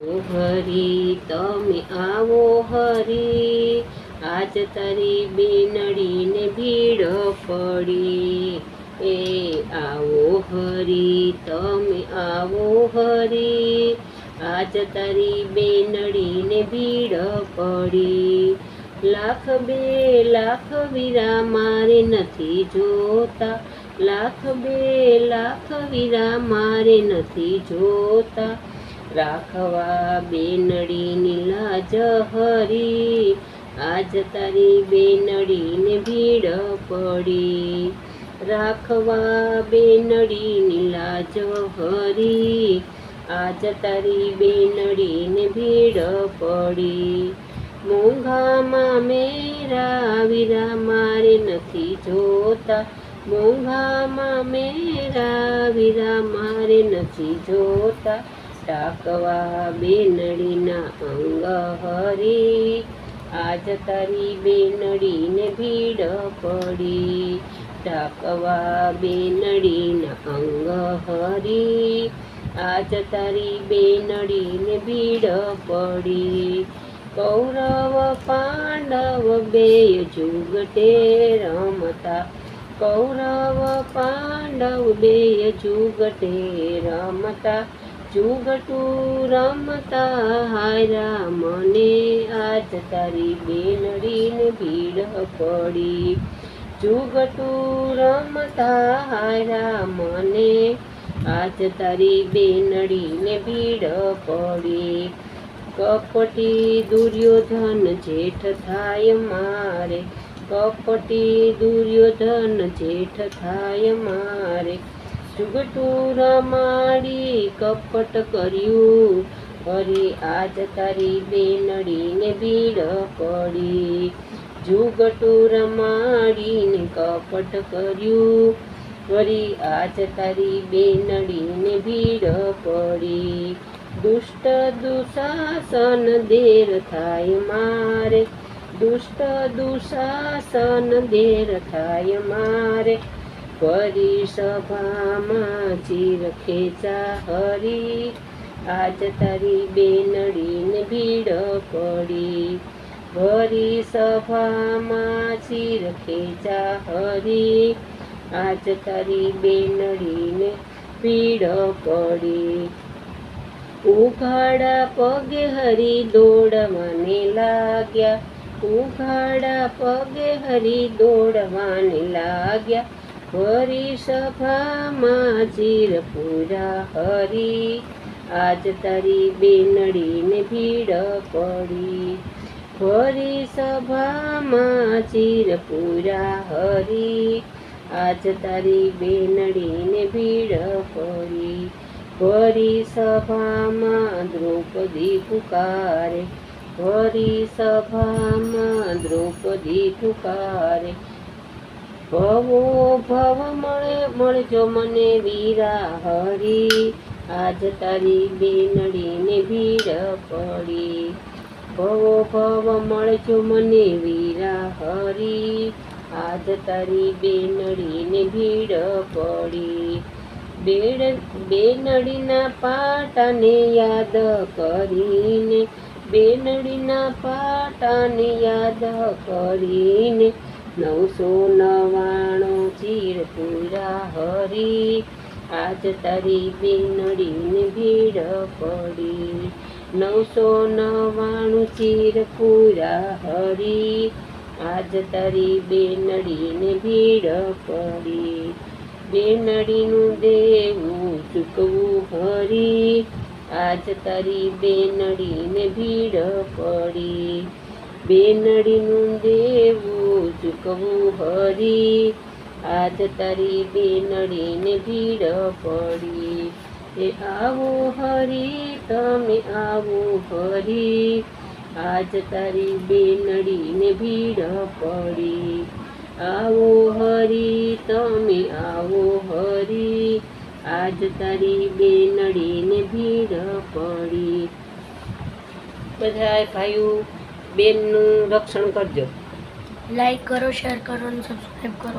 ઓ હરી તમે આવો હરી, આજ તારી બેનડીને ભીડ પડી. એ આવો હરી તમે આવો હરી, આજ તારી બેનડીને ભીડ પડી. લાખ બે લાખ વીરા મારે નથી જોતા, લાખ બે લાખ વીરા મારે નથી જોતા. રાખવા બેનડીની લાજ હરી, આજ તારી બેનડીને ભીડ પડી. રાખવા બેનડીની લાજ હરી, આજ તારી બેનડીને ભીડ પડી. મોંઘામાં મેરા વીરા મારે નથી જોતા, મોંઘામાં મેરા વીરા મારે નથી જોતા. ટાકવા બેનડીના અંગ હરી, આજ તારી બેનડીને ભીડ પડી. ટાકવા બેનડીના અંગ હરી, આજ તારી બેનડીને ભીડ પડી. કૌરવ પાંડવ બેય જુગટે રમતા, કૌરવ પાંડવ બેય જુગટે રમતા. જુગટું રમતા હાયરા મને, આજ તારી બેનડીને ભીડ પડી. જુગટું રમતા હાયરા મને, આજ તારી બેનડીને ભીડ પડી. કપટી દુર્યોધન જેઠ થાય મારે, કપટી દુર્યોધન જેઠ થાય મારે. જુગટું રમાડી કપટ કર્યું હરી, આજ તારી બેનડીને ભીડ પડી. જુગટું રમાડીને કપટ કર્યું હરી, આજ તારી બેનડીને ભીડ પડી. દુષ્ટ દુશાસન દેર થાય મારે, દુષ્ટ દુશાસન દેર થાય મારે. ફરી સભામાં ચીર ખેંચા હરી, આજ તારી બેનડીને ભીડ પડી. ફરી સભામાં ચીર ખેંચા હરી, આજ તારી બેનડીને ભીડ પડી. ઉઘાડા પગે હરી દોડવાને લાગ્યા, ઉઘાડા પગે હરી દોડવાને લાગ્યા. ફરી સભામાં ચીર પૂરા હરી, આજ તારી બેનડીને ભીડ પડી. ફરી સભામાં ચીર પૂરા હરી, આજ તારી બેનડીને ભીડ પડી. ફરી સભામાં દ્રૌપદી પુકારે, ફરી સભામાં દ્રૌપદી પુકારે. ભવો ભવ મળજો મને વીરા હરી, આજ તારી બેનડીને ભીડ પડી. ભવો ભવ મળજો મને વીરા હરી, આજ તારી બેનડીને ભીડ પડી. બેનડીના પાટાને યાદ કરીને, બેનડીના પાટાને યાદ કરીને. 999 ચીર પૂરા હરી, આજ તારી બેનડીને ભીડ પડી. 999 ચીર પૂરા હરી, આજ તારી બેનડીને ભીડ પડી. બેનડીનું દેવું ચૂકવું હરી, આજ તારી બેનડીને ભીડ પડી. બેનડીનું દેવું ચૂકવું હરી, આજ તારી બેનડીને ભીડ પડી. એ આવો હરી તમે આવો હરી, આજ તારી બેનડીને ભીડ પડી. આવો હરી તમે આવો હરી, આજ તારી બેનડીને ભીડ પડી. બધાય ભાઈઓ બેનનું રક્ષણ કરજો. લાઈક કરો, શેર કરો અને સબસ્ક્રાઈબ કરો.